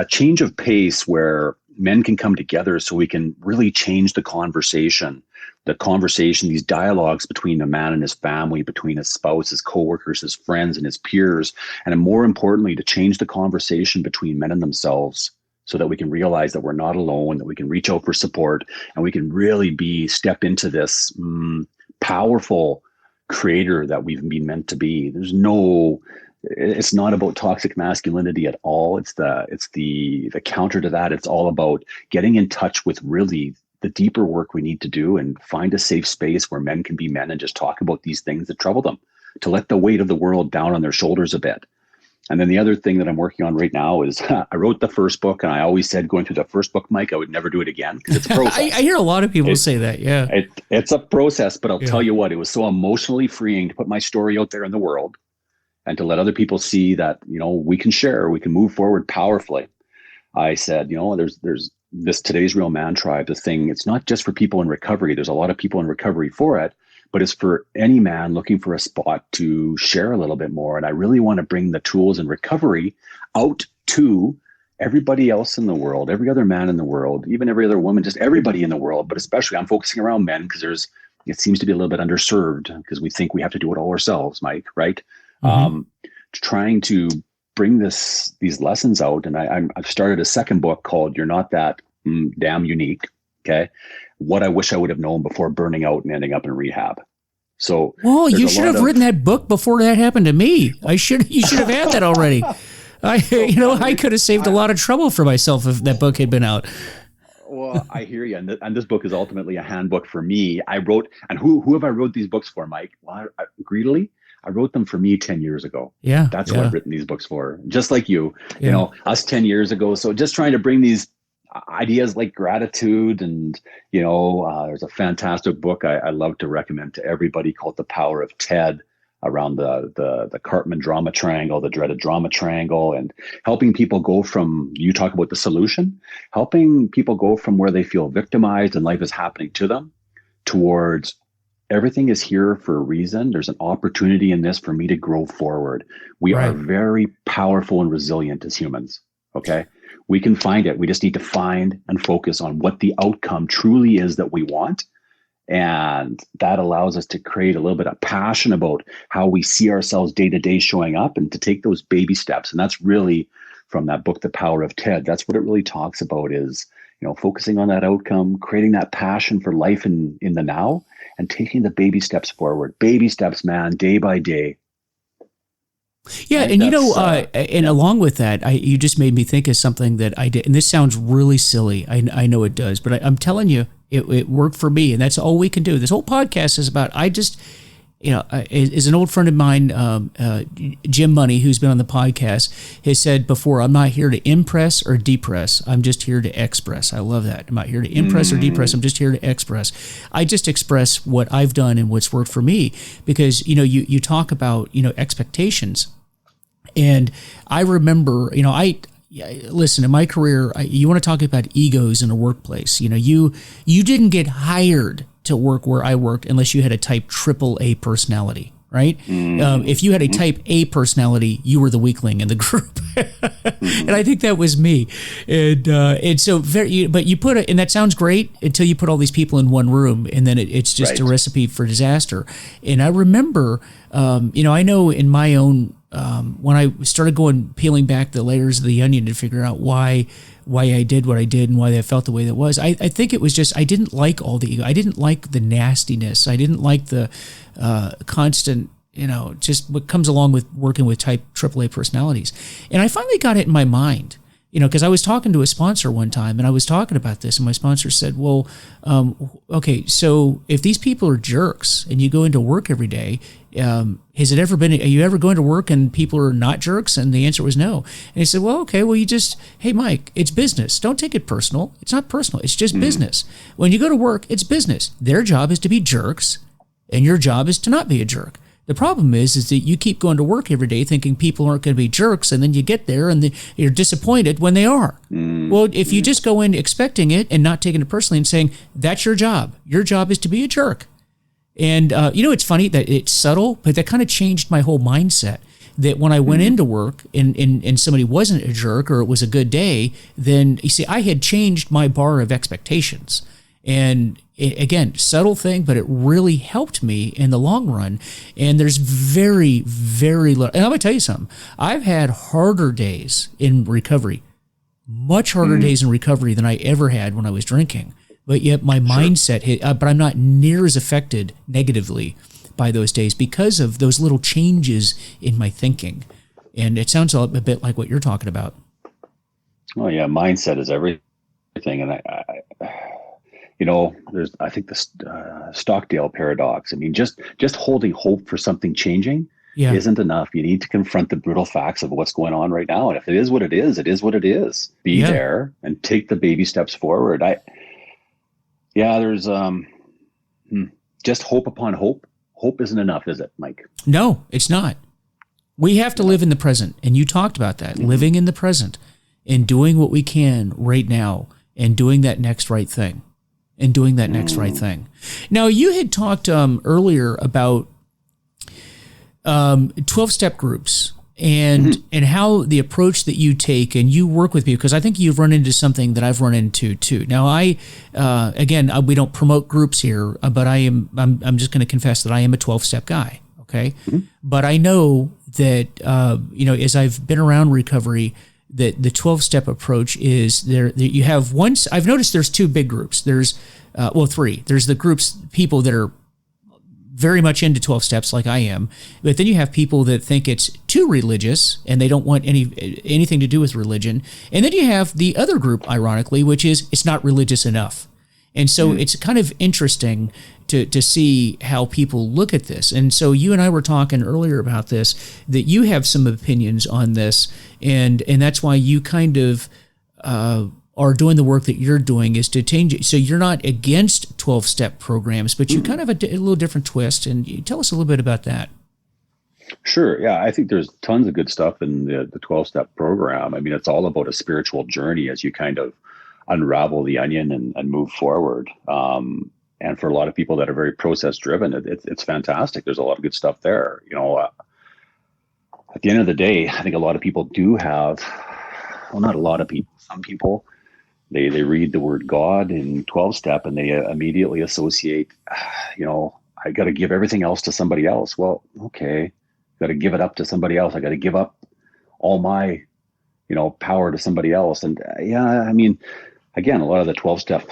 change of pace where men can come together so we can really change the conversation, these dialogues between a man and his family, between his spouse, his coworkers, his friends, and his peers. And more importantly, to change the conversation between men and themselves so that we can realize that we're not alone, that we can reach out for support, and we can really step into this powerful creator that we've been meant to be. It's not about toxic masculinity at all. It's the counter to that. It's all about getting in touch with really the deeper work we need to do and find a safe space where men can be men and just talk about these things that trouble them, to let the weight of the world down on their shoulders a bit. And then the other thing that I'm working on right now is I wrote the first book, and I always said going through the first book, Mike, I would never do it again because it's a process. I hear a lot of people say that. Yeah, it's a process, but I'll tell you what, it was so emotionally freeing to put my story out there in the world and to let other people see that, we can share, we can move forward powerfully. I said, there's this Today's Real Man Tribe, the thing, it's not just for people in recovery. There's a lot of people in recovery for it, but it's for any man looking for a spot to share a little bit more. And I really want to bring the tools in recovery out to everybody else in the world, every other man in the world, even every other woman, just everybody in the world. But especially I'm focusing around men because it seems to be a little bit underserved because we think we have to do it all ourselves, Mike, right? Mm-hmm. Trying to bring these lessons out. And I've started a second book called You're Not That Damn Unique. Okay. What I wish I would have known before burning out and ending up in rehab. So, well, you should have written that book before that happened to me. You should have had that already. I could have saved a lot of trouble for myself if that book had been out. Well, I hear you. And this book is ultimately a handbook for me. I wrote, and who have I wrote these books for, Mike? Well, greedily, I wrote them for me 10 years ago. Yeah. That's what I've written these books for. Just like you, us 10 years ago. So just trying to bring these ideas like gratitude and, there's a fantastic book I love to recommend to everybody called The Power of TED around the Cartman drama triangle, the dreaded drama triangle, and helping people go from, you talk about the solution, helping people go from where they feel victimized and life is happening to them towards everything is here for a reason. There's an opportunity in this for me to grow forward. We are very powerful and resilient as humans. Okay. We can find it. We just need to find and focus on what the outcome truly is that we want. And that allows us to create a little bit of passion about how we see ourselves day to day showing up and to take those baby steps. And that's really from that book, The Power of TED. That's what it really talks about is, focusing on that outcome, creating that passion for life in the now, and taking the baby steps forward. Baby steps, man, day by day. Yeah, and and along with that, you just made me think of something that I did, and this sounds really silly. I know it does, but I'm telling you, it worked for me, and that's all we can do. This whole podcast is about, is an old friend of mine, Jim Money, who's been on the podcast, has said before, I'm not here to impress or depress. I'm just here to express. I love that. I'm not here to impress or depress. I'm just here to express. I just express what I've done and what's worked for me because, you talk about, expectations. And I remember, listen, in my career, you want to talk about egos in a workplace. You didn't get hired to work where I worked unless you had a type AAA personality, right? If you had a type A personality, you were the weakling in the group. And I think that was me. And so but you put it, and that sounds great until you put all these people in one room, and then it's just a recipe for disaster. And I remember, I know in my own, when I started peeling back the layers of the onion to figure out why I did what I did and why I felt the way that was, I think it was just, I didn't like all the ego. I didn't like the nastiness. I didn't like the constant, just what comes along with working with type AAA personalities. And I finally got it in my mind, because I was talking to a sponsor one time and I was talking about this, and my sponsor said, well, okay, so if these people are jerks and you go into work every day, are you ever going to work and people are not jerks? And the answer was no. And he said, well, okay, well, hey, Mike, it's business. Don't take it personal. It's not personal. It's just business. When you go to work, it's business. Their job is to be jerks, and your job is to not be a jerk. The problem is that you keep going to work every day thinking people aren't going to be jerks, and then you get there and you're disappointed when they are. Well, if you just go in expecting it and not taking it personally and saying, that's your job is to be a jerk. And, it's funny that it's subtle, but that kind of changed my whole mindset. That when I went into work and somebody wasn't a jerk or it was a good day, then, you see, I had changed my bar of expectations. And again, subtle thing, but it really helped me in the long run. And there's very, very little. And I'm going to tell you something. I've had harder days in recovery, much harder days in recovery than I ever had when I was drinking. But yet my mindset hit, but I'm not near as affected negatively by those days because of those little changes in my thinking. And it sounds a bit like what you're talking about. Oh yeah, mindset is everything. And I think the Stockdale paradox. I mean, just holding hope for something changing isn't enough. You need to confront the brutal facts of what's going on right now. And if it is what it is, it is what it is. Be there and take the baby steps forward. There's just hope upon hope. Hope isn't enough, is it, Mike? No, it's not. We have to live in the present. And you talked about that, living in the present and doing what we can right now and doing that next right thing. Now, you had talked earlier about 12-step groups and how the approach that you take and you work with people, because I think you've run into something that I've run into too. Now, we don't promote groups here, but I'm just going to confess that I am a 12-step guy. Okay. But I know that, as I've been around recovery, that the 12-step approach is there. You have I've noticed there's two big groups. There's, three. There's the people that are very much into 12 steps like I am, but then you have people that think it's too religious and they don't want anything to do with religion. And then you have the other group, ironically, which is it's not religious enough. And so it's kind of interesting to see how people look at this. And so you and I were talking earlier about this, that you have some opinions on this, and that's why you kind of are doing the work that you're doing is to change it. So you're not against 12-step programs, but you kind of a little different twist. And you tell us a little bit about that. Sure. Yeah, I think there's tons of good stuff in the 12-step program. I mean, it's all about a spiritual journey as you kind of unravel the onion and move forward. And for a lot of people that are very process driven, it's fantastic. There's a lot of good stuff there. At the end of the day, I think a lot of people do have, not a lot of people, some people, they read the word God in 12-step and they immediately associate, I got to give everything else to somebody else. Well, okay, got to give it up to somebody else. I got to give up all my, power to somebody else. And I mean, again, a lot of the 12-step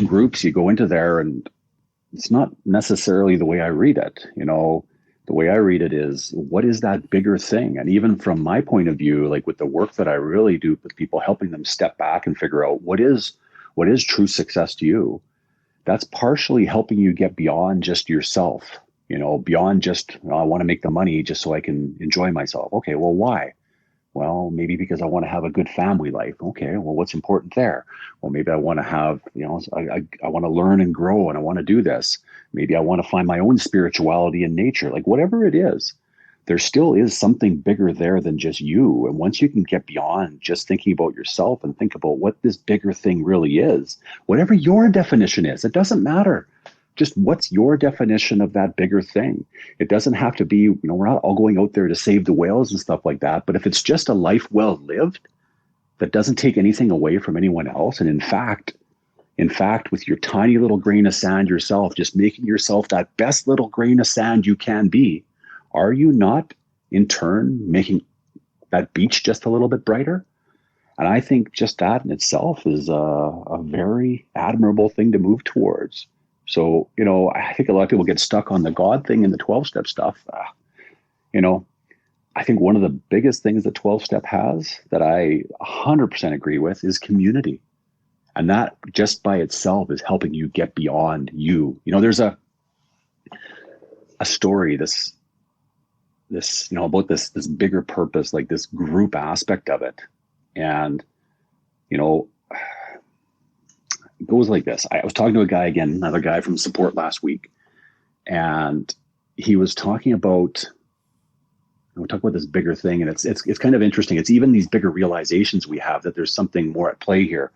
groups, you go into there and it's not necessarily the way I read it. The way I read it is, what is that bigger thing? And even from my point of view, like with the work that I really do with people, helping them step back and figure out what is true success to you, that's partially helping you get beyond just yourself, beyond just, I want to make the money just so I can enjoy myself. Okay, well, why? Well, maybe because I want to have a good family life. Okay, well, what's important there? Well, maybe I want to have, I want to learn and grow and I want to do this. Maybe I want to find my own spirituality in nature. Like whatever it is, there still is something bigger there than just you. And once you can get beyond just thinking about yourself and think about what this bigger thing really is, whatever your definition is, it doesn't matter. Just what's your definition of that bigger thing? It doesn't have to be, we're not all going out there to save the whales and stuff like that. But if it's just a life well lived that doesn't take anything away from anyone else, and in fact, with your tiny little grain of sand yourself, just making yourself that best little grain of sand you can be, are you not in turn making that beach just a little bit brighter? And I think just that in itself is a very admirable thing to move towards. So, I think a lot of people get stuck on the God thing and the 12-step stuff. I think one of the biggest things that 12-step has that I 100% agree with is community. And that just by itself is helping you get beyond you. There's a story, this about this bigger purpose, like this group aspect of it. And, it goes like this. I was talking to a guy again, another guy from support last week, and he was talking about, we talk about this bigger thing, and it's kind of interesting. It's even these bigger realizations we have that there's something more at play here.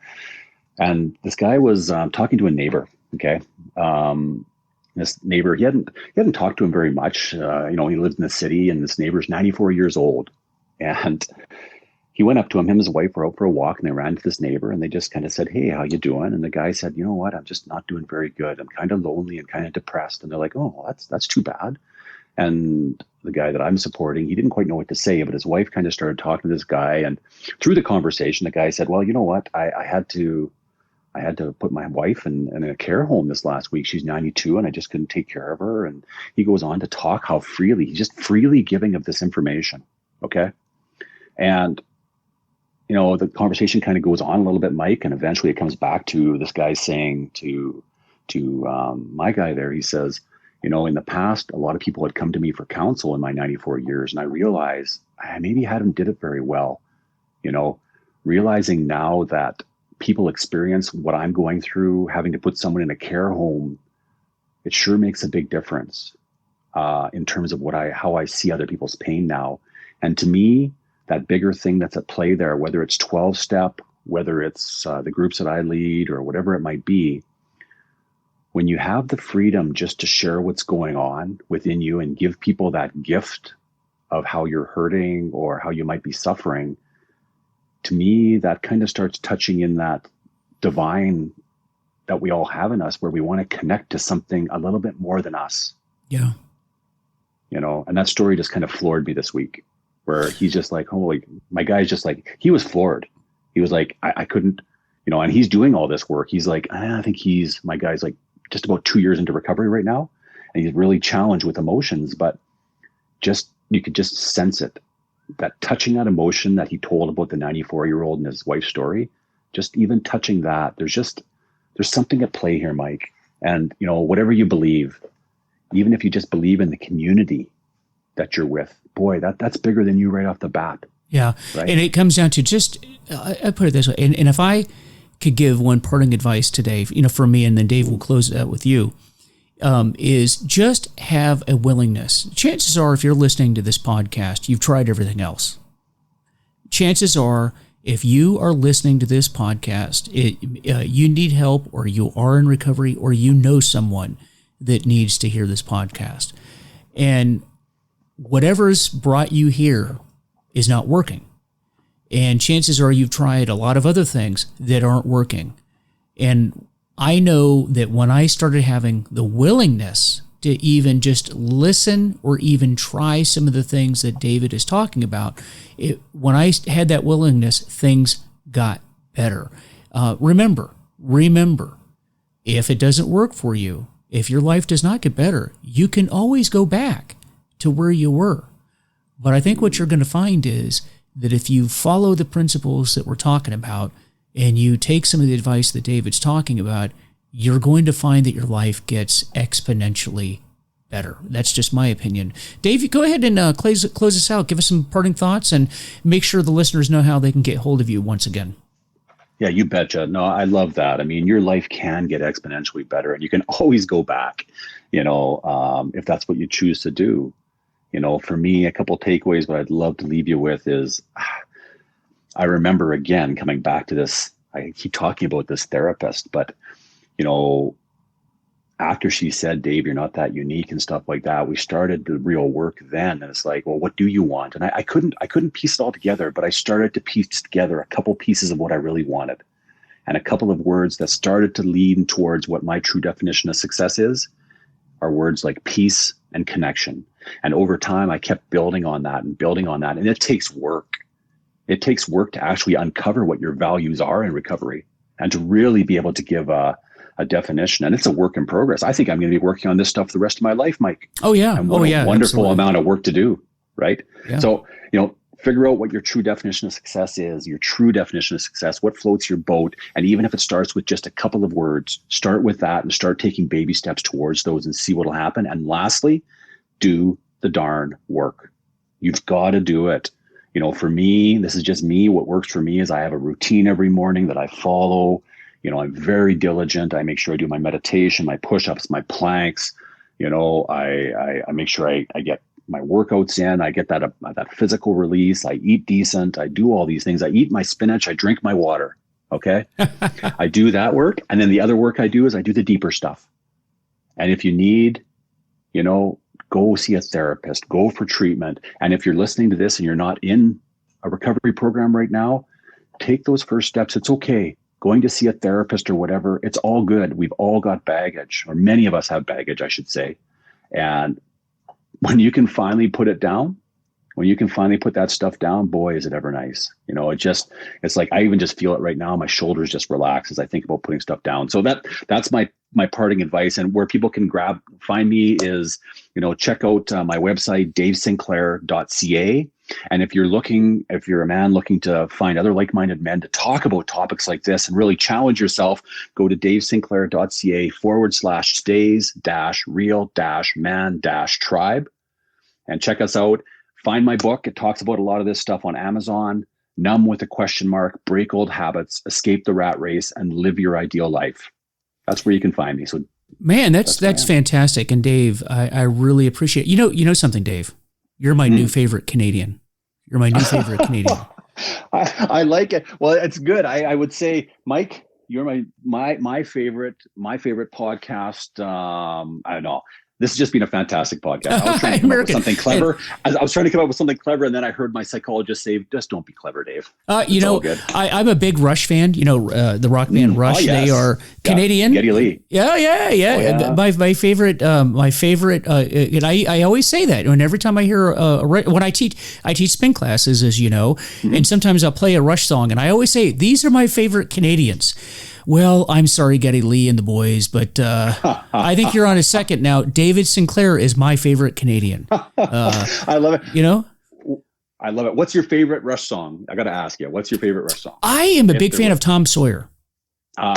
And this guy was talking to a neighbor. Okay, this neighbor, he hadn't talked to him very much. He lived in the city, and this neighbor's 94 years old, and he went up to him. Him and his wife were out for a walk, and they ran to this neighbor, and they just kind of said, "Hey, how you doing?" And the guy said, "You know what? I'm just not doing very good. I'm kind of lonely and kind of depressed." And they're like, "Oh, well, that's too bad." And the guy that I'm supporting, he didn't quite know what to say, but his wife kind of started talking to this guy. And through the conversation, the guy said, "Well, you know what? I had to put my wife in a care home this last week. She's 92 and I just couldn't take care of her." And he goes on to talk how he's just freely giving of this information. Okay. And, the conversation kind of goes on a little bit, Mike, and eventually it comes back to this guy saying to my guy there, he says, in the past, a lot of people had come to me for counsel in my 94 years. And I realized I maybe hadn't did it very well, realizing now that people experience what I'm going through, having to put someone in a care home, it sure makes a big difference in terms of how I see other people's pain now. And to me, that bigger thing that's at play there, whether it's 12-step, whether it's the groups that I lead or whatever it might be, when you have the freedom just to share what's going on within you and give people that gift of how you're hurting or how you might be suffering, to me, that kind of starts touching in that divine that we all have in us, where we want to connect to something a little bit more than us. Yeah. And that story just kind of floored me this week, where he's just like, my guy's just like, he was floored. He was like, I couldn't, and he's doing all this work. He's like, I think my guy's like just about 2 years into recovery right now. And he's really challenged with emotions, but you could just sense it. That touching that emotion that he told about the 94-year-old and his wife's story, just even touching that, there's something at play here, Mike. And, whatever you believe, even if you just believe in the community that you're with, boy, that's bigger than you right off the bat. Yeah. Right? And it comes down to just, I put it this way. And if I could give one parting advice today, for me, and then Dave will close it out with you, is just have a willingness. Chances are, if you're listening to this podcast, you've tried everything else. Chances are, if you are listening to this podcast, you need help, or you are in recovery, or you know someone that needs to hear this podcast. And whatever's brought you here is not working. And chances are you've tried a lot of other things that aren't working. And I know that when I started having the willingness to even just listen or even try some of the things that David is talking about, when I had that willingness, things got better. Remember, if it doesn't work for you, if your life does not get better, you can always go back to where you were. But I think what you're going to find is that if you follow the principles that we're talking about, and you take some of the advice that David's talking about, you're going to find that your life gets exponentially better. That's just my opinion. Dave, go ahead and close us out. Give us some parting thoughts and make sure the listeners know how they can get hold of you once again. Yeah, you betcha. No, I love that. I mean, your life can get exponentially better, and you can always go back, if that's what you choose to do. For me, a couple takeaways, what I'd love to leave you with is, I remember, again, coming back to this, I keep talking about this therapist, but, after she said, "Dave, you're not that unique," and stuff like that, we started the real work then. And it's like, well, what do you want? And I couldn't piece it all together, but I started to piece together a couple pieces of what I really wanted, and a couple of words that started to lean towards what my true definition of success is, are words like peace and connection. And over time, I kept building on that. And it takes work. It takes work to actually uncover what your values are in recovery and to really be able to give a definition. And it's a work in progress. I think I'm going to be working on this stuff the rest of my life, Mike. Oh, yeah. And what a wonderful absolutely. amount of work to do, right? Yeah. So, figure out what your true definition of success is, what floats your boat. And even if it starts with just a couple of words, start with that and start taking baby steps towards those and see what will happen. And lastly, do the darn work. You've got to do it. For me, this is just me. What works for me is I have a routine every morning that I follow. I'm very diligent. I make sure I do my meditation, my push-ups, my planks. I make sure I get my workouts in. I get that physical release. I eat decent. I do all these things. I eat my spinach. I drink my water. Okay. I do that work. And then the other work I do is I do the deeper stuff. And if you need, go see a therapist, go for treatment. And if you're listening to this and you're not in a recovery program right now, take those first steps. It's okay. Going to see a therapist or whatever, it's all good. We've all got baggage, or many of us have baggage, I should say. And when you can finally put it down, when you can finally put that stuff down, boy, is it ever nice. It's like, I even just feel it right now. My shoulders just relax as I think about putting stuff down. So that's my parting advice. And where people can find me is, check out my website, davesinclair.ca. And if you're a man looking to find other like-minded men to talk about topics like this and really challenge yourself, go to davesinclair.ca/stays-real-man-tribe and check us out. Find my book. It talks about a lot of this stuff on Amazon. Numb with a Question Mark, Break Old Habits, Escape the Rat Race, and Live Your Ideal Life. That's where you can find me. So, man, that's fantastic. And Dave, I really appreciate you know something, Dave. You're my new favorite Canadian. You're my new favorite Canadian. I like it. Well, it's good. I would say, Mike, you're my favorite podcast. I don't know. This has just been a fantastic podcast. I was trying to come up with something clever. I was trying to come up with something clever, and then I heard my psychologist say, "Just don't be clever, Dave." I'm a big Rush fan. The rock band Rush. Yes. They are Canadian. Geddy Lee. Yeah. Oh, yeah. My favorite. And I always say that. And every time I hear when I teach spin classes, as you know, and sometimes I'll play a Rush song, and I always say these are my favorite Canadians. Well, I'm sorry, Geddy Lee and the boys, but I think you're on a second now. David Sinclair is my favorite Canadian. I love it. I love it. What's your favorite Rush song? I got to ask you. What's your favorite Rush song? I am a big fan of Tom Sawyer.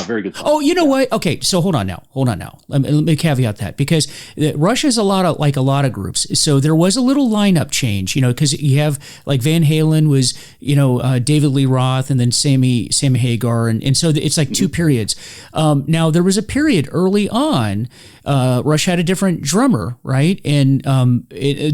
Very good song. Oh, you know what? Okay, so hold on now. Let me caveat that, because Rush is a lot of groups. So there was a little lineup change, because you have like Van Halen was, David Lee Roth and then Sammy Hagar. And so it's like two periods. Now there was a period early on, Rush had a different drummer, right? And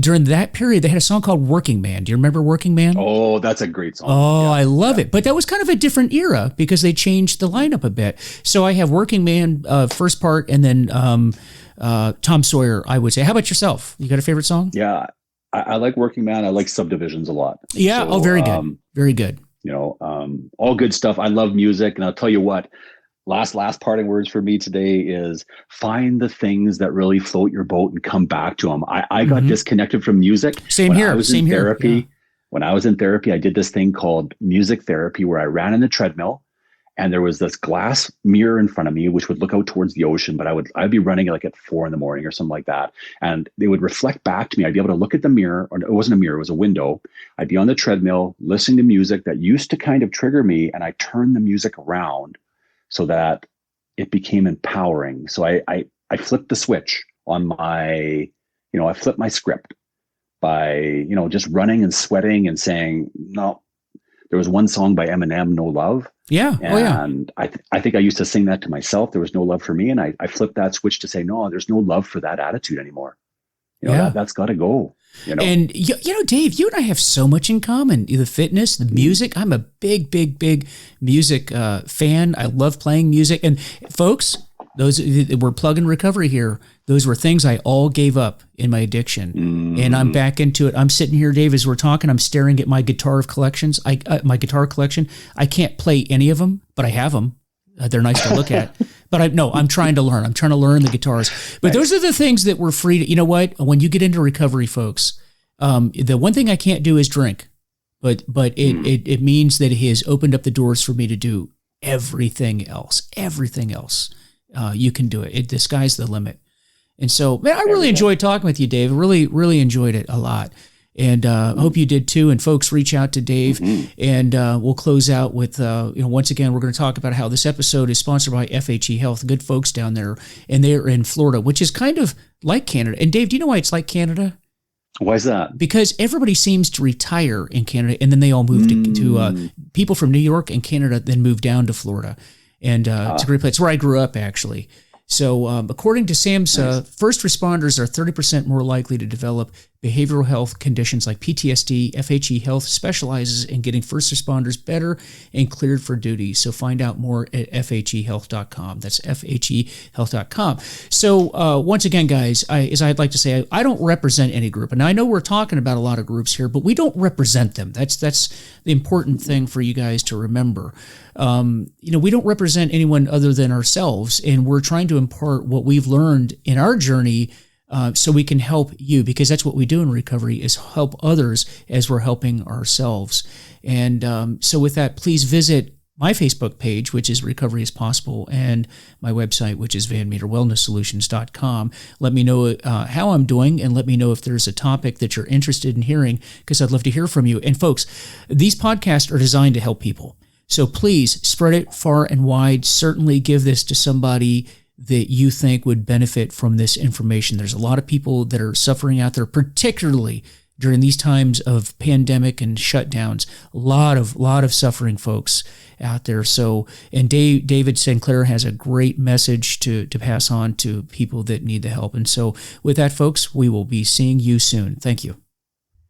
during that period, they had a song called Working Man. Do you remember Working Man? Oh, that's a great song. Oh, yeah. I love it. But that was kind of a different era because they changed the lineup a bit. So I have Working Man first part, and then Tom Sawyer, I would say. How about yourself? You got a favorite song? Yeah, I like Working Man. I like Subdivisions a lot. Yeah. So, very good. Very good. All good stuff. I love music, and I'll tell you what. Last parting words for me today is find the things that really float your boat and come back to them. I got disconnected from music. Same here. Therapy. Yeah. When I was in therapy, I did this thing called music therapy where I ran in the treadmill, and there was this glass mirror in front of me, which would look out towards the ocean, but I'd be running like at 4 a.m. or something like that. And they would reflect back to me. I'd be able to look at the mirror, or it wasn't a mirror, it was a window. I'd be on the treadmill, listening to music that used to kind of trigger me. And I turned the music around so that it became empowering. So I flipped the switch on I flipped my script by, just running and sweating and saying, no. There was one song by Eminem, No Love. Yeah. And I think I used to sing that to myself. There was no love for me. And I flipped that switch to say, no, there's no love for that attitude anymore. That's got to go. And, Dave, you and I have so much in common. The fitness, the music. I'm a big, big, big music fan. I love playing music. And folks, those we're plugging recovery here. Those were things I all gave up in my addiction, and I'm back into it. I'm sitting here, Dave, as we're talking. I'm staring at my guitar collection. I can't play any of them, but I have them. They're nice to look at. But I'm trying to learn. I'm trying to learn the guitars. But those are the things that we're free to. You know what? When you get into recovery, folks, the one thing I can't do is drink. But it means that it has opened up the doors for me to do everything else. Everything else. You can do it. The sky's the limit. And so, man, I really enjoyed talking with you, Dave. Really, really enjoyed it a lot. And hope you did too. And folks, reach out to Dave, and we'll close out with, once again, we're going to talk about how this episode is sponsored by FHE Health, good folks down there, and they're in Florida, which is kind of like Canada. And Dave, do you know why it's like Canada? Why is that? Because everybody seems to retire in Canada, and then they all move to people from New York and Canada, then move down to Florida. And it's a great place. It's where I grew up, actually. So according to SAMHSA, Nice. first responders are 30% more likely to develop behavioral health conditions like PTSD. FHE Health specializes in getting first responders better and cleared for duty. So find out more at FHEhealth.com. That's FHEhealth.com. So once again, guys, as I'd like to say, I don't represent any group. And I know we're talking about a lot of groups here, but we don't represent them. That's the important thing for you guys to remember. We don't represent anyone other than ourselves, and we're trying to impart what we've learned in our journey so we can help you, because that's what we do in recovery, is help others as we're helping ourselves. And so with that, please visit my Facebook page, which is Recovery is Possible, and my website, which is VanMeterWellnessSolutions.com. Let me know how I'm doing, and let me know if there's a topic that you're interested in hearing, because I'd love to hear from you. And folks, these podcasts are designed to help people. So please spread it far and wide. Certainly give this to somebody that you think would benefit from this information. There's a lot of people that are suffering out there, particularly during these times of pandemic and shutdowns. A lot of suffering folks out there. So, and David Sinclair has a great message to pass on to people that need the help. And so with that, folks, we will be seeing you soon. Thank you.